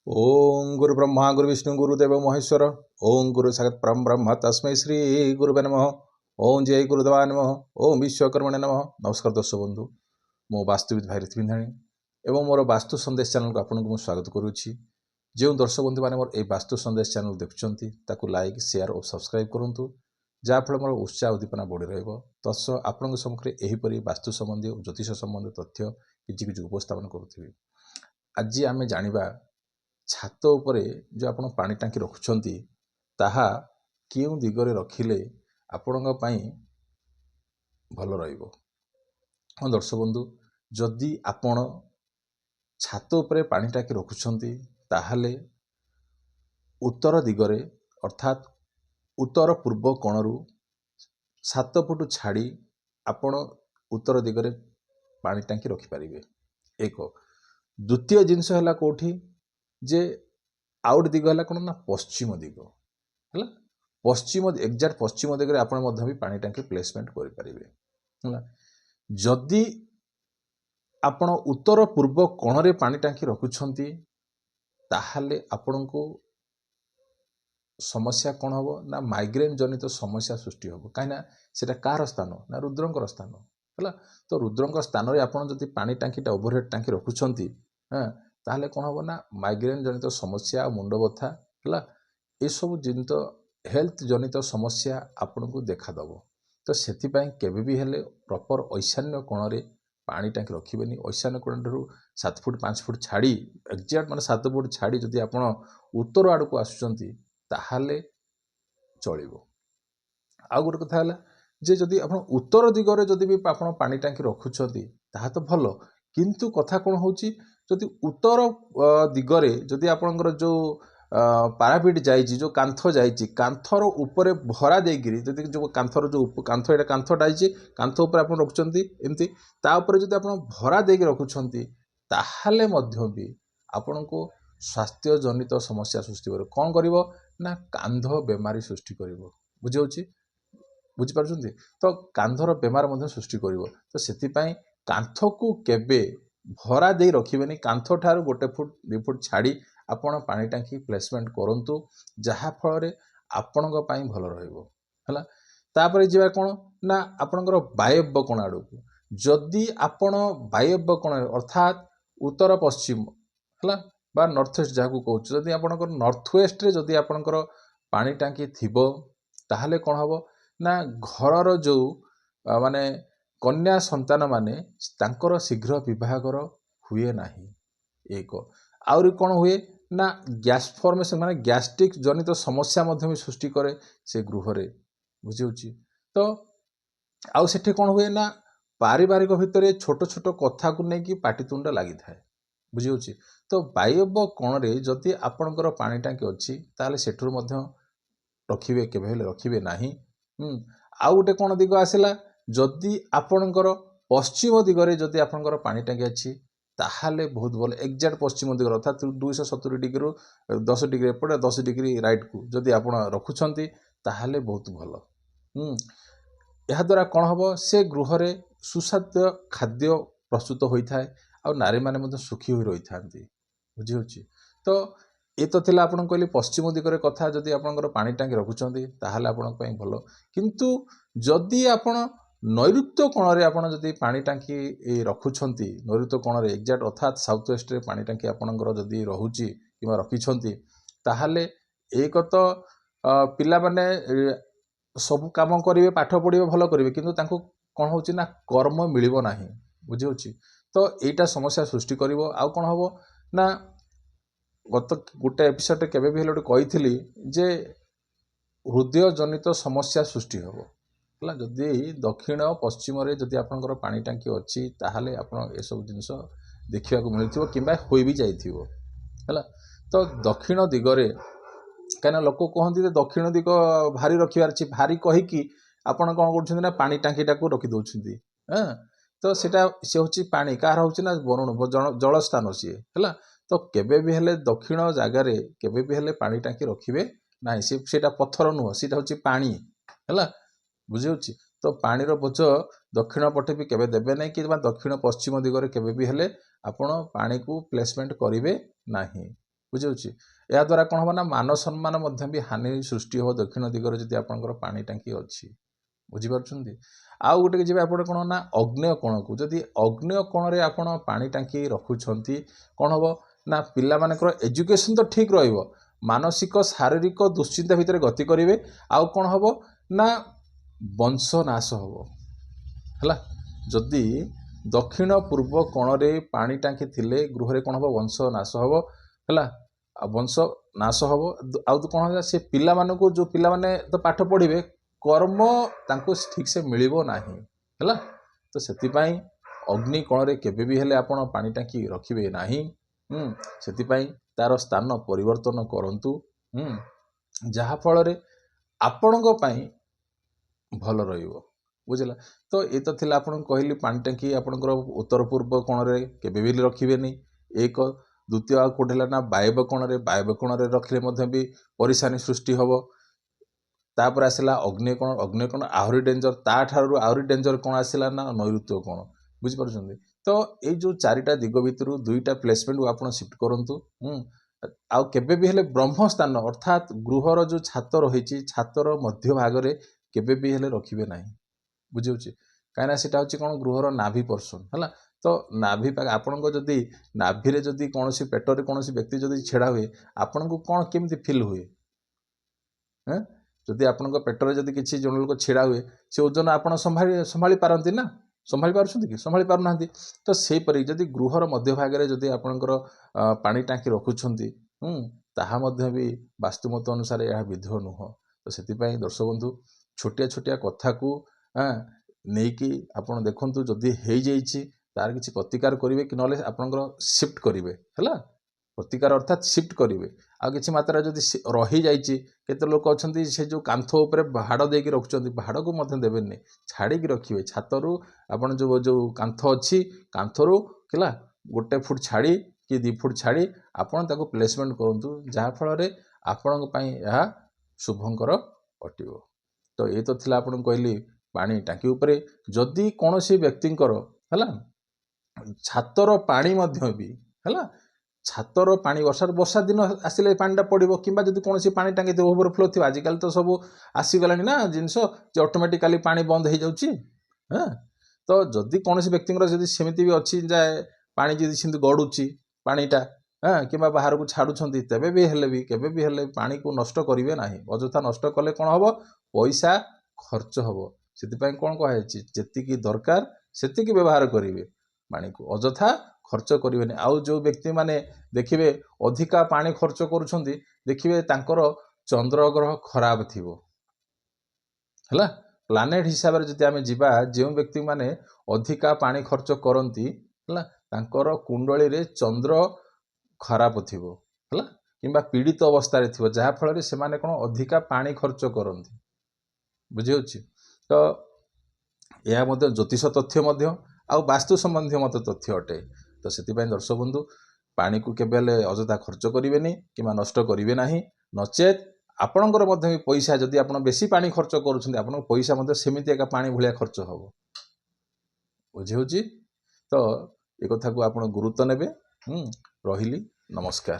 ओम गुरु ब्रह्मा गुरु विष्णु गुरुदेव महेश्वर। ओम गुरु साक्षात् परम ब्रह्म तस्मै श्री गुरुवे नमः। ओम जय गुरुदेवा नमः। ओम विश्वकर्मणे नमः। नमस्कार दर्शक बंधु, मो वास्तुविद भाई ऋतुविंधाणी एवं मोर वास्तु संदेश चैनल को आपको स्वागत करुच्ची। जो दर्शक बंधु मैंने मोर ए वास्तु संदेश चैनल देखुंती ताकू लाइक शेयर और सब्सक्राइब करूँ, जहाँफल मोर उत्साह उद्दीपना बढ़ी रस आपण सम्मुखें यहीपरि वास्तु संबंधी और ज्योतिष संबंधी तथ्य कि उपस्थापन करुवी। आज आम जाना छात उपरे जो आपण पानी टांकी रखुंट ताहा केउ दिगरे रखिले आपण भल रहिबो। हाँ दर्शक बंधु, जदि आपण छात उपरे पानी टांकी रखुंट ताहले उत्तर दिगरे अर्थात उत्तर पूर्व कोणरू 7 फुट छाड़ी आपण उत्तर दिगरे पानी टांकी रखिपारे। एक द्वितीय जिनस है कौटी जे आउट दिग है कौन ना पश्चिम दिग है। पश्चिम एक्जाक्ट पश्चिम दिगरे आपण भी पानी टांकी प्लेसमेंट करें। जदि आपण उत्तर पूर्व कोणरे पानी टांकी रखुंट ताहले आपण को समस्या कौन हम ना माइग्रेन जनित समस्या सृष्टि हम। कहीं सेटा कार स्थान ना रुद्रंकर स्थान है। तो रुद्रंकर स्थान रे आपण जदि पानी टांकीटा ओभरहेड टांकी रखुंट हाँ ताहले कौन हम ना माइग्रेन जनित समस्या मुंड बथा है ये सब जिनित हेल्थ जनित समस्या आपण को देखादब। तो से केबे भी हेले प्रॉपर ईशान्य कोण रे पानी टांकी रखिबेनी। ईशान्य कोण ठारू 7 फुट 5 फुट छाड़ी एक्जाक्ट माने 7 फुट छाड़ी जदि आपण उत्तर आड़ को आसुचंती ताहले चलिबो। आउ गोटे कथा है जे जदि आपण उत्तर दिगरे जदि भी आपण पानी टांकी रखुंट ताहा तो भल, किंतु कथा कौन होची जदि उत्तर दिगरे जदि आपणकर जो पारापिट जाइए जो कांथ जाइए कांथर उपरे भरा देगी जदि जो कांथर जो कांथ एटा कांथटा जाइए कांथ उपर आप रखुंट एमती तापर जदि आप भरा देगी रखुंट ताहले मध्य भी आपण को स्वास्थ्य जनित समस्या सृष्टि कर कौन कर ना कांध बेमारी सृष्टि कर बुझे बुझिपार। तो कांधर बेमार सृष्टि कर। तो से कांथ को केबे भरा दे रखिबेनी। कांथ ठार 1 फुट 2 फुट छाड़ी आपण पानी टांकी प्लेसमेंट करंतु जहा फल रे आपण भल रहिबो हला। तापर जीवा कोन ना आपणकर वायव्य कोण आड़ को जदि आपण वायव्य कोण अर्थात उत्तर पश्चिम हला बा नॉर्थ ईस्ट जहाँ कहूँ जदि आपणकर नॉर्थ वेस्ट रे जदि आपणकर पानी टांकी थिबो ताहले कोन हबो ना घरर जो माने कन्या संतान माने तांकर शीघ्र विवाहर हुए नाही। एक आउरी कौन हुए ना गैस फॉर्मेशन माने गैस्ट्रिक जनित समस्या भी सृष्टि करे से गृह रे बुझे। तो आउ सेठी कौन हुए ना पारिवारिक भितर छोट छोट कथा को लेकिन पाटितुंड लगी थाए बुझे। तो वायव्य कोण रे जदि आपणकर पानी टांकी अच्छी ताले सेठुर मध्य रखिबे केबे हेले रखिबे नाही। आउ गोटे कौन दिग आसला जदि आपणकर पश्चिम दिगरे जदि आपणकर पानी टांकी अच्छी ताहले बहुत भल एक्जाक्ट पश्चिम दिग अर्थात 270 डिग्री 10 डिग्री एपटे 10 डिग्री राइट को जदि आप रखुंट ताहले बहुत भल। यह द्वारा कौन हम से गृह रे सुस्वाद्य खाद्य प्रस्तुत होता है आ नारी मैंने सुखी हो रही था बुझे। तो ये तो थिला आपन कहली पश्चिम दिगरे कथा जदि आपनकर पानी टांकी रखुंट ताहले आपन पई भल, किंतु जदि आपन नैऋत्य कोण रे आपन जदि पानी टांकी रखुंट नैऋत्य कोण रे एक्जाक्ट अर्थात साउथ वेस्ट रे पानी टांकी आपनकर जदि रहुची किबा रखिछंती ताहले एक तो पिला माने सब काम करेंगे पाठ पढ़े भल करेंगे किंतु तांको कौन होची ना कर्म मिलिबो नाही बुझे। तो एटा समस्या सृष्टि करिवो। आउ कौन हम ना गत गोटे एपिसोड केबे भी हेले कही जे हृदय जनित समस्या सृष्टि हम है। जदि दक्षिण पश्चिम रे जदि आपनकर पानी टांकी अच्छी ताहले आपन ए सब जिनस देखा मिलथिबो किंबा होई भी जाइथिबो है। तो दक्षिण दिगरे कहीं लोक कहते दक्षिण दिग भारी रखार अच्छी भारी कहीकि आपड़ कौन कर पानी टांकीटा को रखी दौरान हाँ। तो सेटा सी हूँ पानी कार हूँ ना वरुण जल स्थान सी है। तो केबे भी हेले दक्षिण जगार केबे भी हेले पानी टांकी रखिए ना सीटा पत्थर नुह सीटा हूँ पानी है बुझे। तो पानीर बोझ दक्षिण पटे भी केबे देबे नहीं कि दक्षिण पश्चिम दिगरे केबे भी हेले आपण पानी को प्लेसमेंट करेंगे नहीं बुझे या द्वारा कौन हम ना मान सम्मान भी हानि सृष्टि हो दक्षिण दिगरे जदि आपंकर पानी टांकी अच्छी बुझीपार आउ गोटे जी आप कौन ना अग्नेय कोण को जदि अग्नेय कोण रे आपण पानी टांकी रखुंट कौन हम ना पिला मानकर एजुकेशन तो ठीक रहिबो मानसिक शारीरिक दुश्चिंता भितर गति करेंगे आउ कौन हम ना वंश नाश हम है जदि दक्षिण पूर्व कोण रे पानी टांकी थिले गृह रे कौन हम वंश नाश हम है वंश नाश हम आउ तो कौन से पिला मानकु जो पिला माने तो पाठ पढ़िबे कर्म तांको ठीक से मिलिबो नाही है तो सेतिपाई अग्नि कोण रे केबे भी हेले आपण पानी टांकी रखिबे नाही सेतिपाई तार स्थान परिवर्तन करंतु जहा फल रे आपणको पाई भल रहिबो बुझला तो ये तो थिला आपण कहली पानी टांकी आपणकर उत्तर पूर्व कोण रे केबे भी रखिबे नहीं एक द्वितीय कोठला ना वायव्य कोण रे रखले मध्य भी परेशानी सृष्टि हबो तापर आसला अग्नि कोण आहरी डेंजर ता ठारू आहरी डेंजर कोण आसला ना नैऋत्य कोण बुझी पारुछन्ती तो ये जो चारिटा दिग भितर दुईटा प्लेसमेंट को आपण शिफ्ट करंतु आउ केबे भी हेले ब्रह्म स्थान अर्थात गृहर जो छात रही छातर मध्य भाग रे केबे भी हेले रखिबे नाही बुझी कहीं सेटा होची कोन गृहर नाभि पर्सन है तो नाभि आपण जदि नाभि रे जदि कौन पेटर कौन व्यक्ति जदि छेड़ा हुए आपन को कौन केमती फिल हुए जदि आपण पेटर जदि किसी जन लोक छेड़ा हुए से ओजन आप संभाली पारती ना संभाली पार्टी कि संभाली पार ना तो से परि जदि गृहर मध्य भाग में जदि आपणकर पानी टांकी रखुंट ताहा मध्य भी वास्तुमत अनुसार यह विध नुह तो से दर्शक बंधु छोटिया छोटिया कथा को नहीं आपड़ देखु जदि हो जाइए तार किसी प्रतिकार करेंगे कि ना आपंकर शिफ्ट करेंगे है प्रतिकार अर्थात शिफ्ट करेंगे आ कि मात्रा जदि रही जाइए केते लोक अच्छा से जो कांथ उपर भाड़ देकी रखुच्च भाड़ को देवेनि छाड़ी रखिए छातरू आपड़ जो जो कांथ अच्छी कांथरू है गोटे फुट छाड़ी कि 2 फुट छाड़ी आपड़ प्लेसमेंट करूँ जहाँफल यह शुभंकर अटो तो ये तो थिला आपन कहली पानी टांकी उपरे जदि कौन सी व्यक्तिंकर है छातर पानी मध्य भी है छातर पानी वर्षा दिन आसिले पानीटा पड़ो कि कौन सी पानी टांगी ओवरफ्लो थी आजिकल तो सब आसीगला ना जिनस ऑटोमेटिकली पानी बंद हो जाऊँगी तो जदि कौन सी व्यक्तिंकर जदि सेमती भी अच्छी जाए पानी जदि गड़ुची पानीटा कि बाहर को छाड़ुंट तेबे भी हेले भी केबे भी हेले पानी को नष्ट करेंगे ना अଯଥା नष्ट कले कौन हम पैसा खर्च हम से कौन कहती जी दरकार सेतिकी व्यवहार करेंगे पानी को अଯଥା खर्च करेंगे आउ जो व्यक्ति माने देखिए अधिका पानी खर्च करुछंती देखिए तांकर चंद्र ग्रह खराब थिबो है प्लानेट हिसाब से जदि आमे जिबा जो व्यक्ति माने अधिका पानी खर्च करती है तांकर कुंडली रे चंद्र खराब थिबो है किंबा पीड़ित अवस्था रे थिबो जहा फल रे से माने कोन अधिका पानी खर्च करती बुझी तो यह मध्य ज्योतिष तथ्य मध्य आउ वास्तु संबंधी मत तथ्य अटे तो से दर्शक बंधु पानी को केबे अଯଥା खर्च करेंगे कि नष्ट करेंगे ना नचेत आपणकर भी पैसा जदि आप बेसी पानी खर्च कर पैसा सेमती एका पानी भाया खर्च हम बुझी तो ये कथा को आप गुरुत्व नेबे रहिली नमस्कार।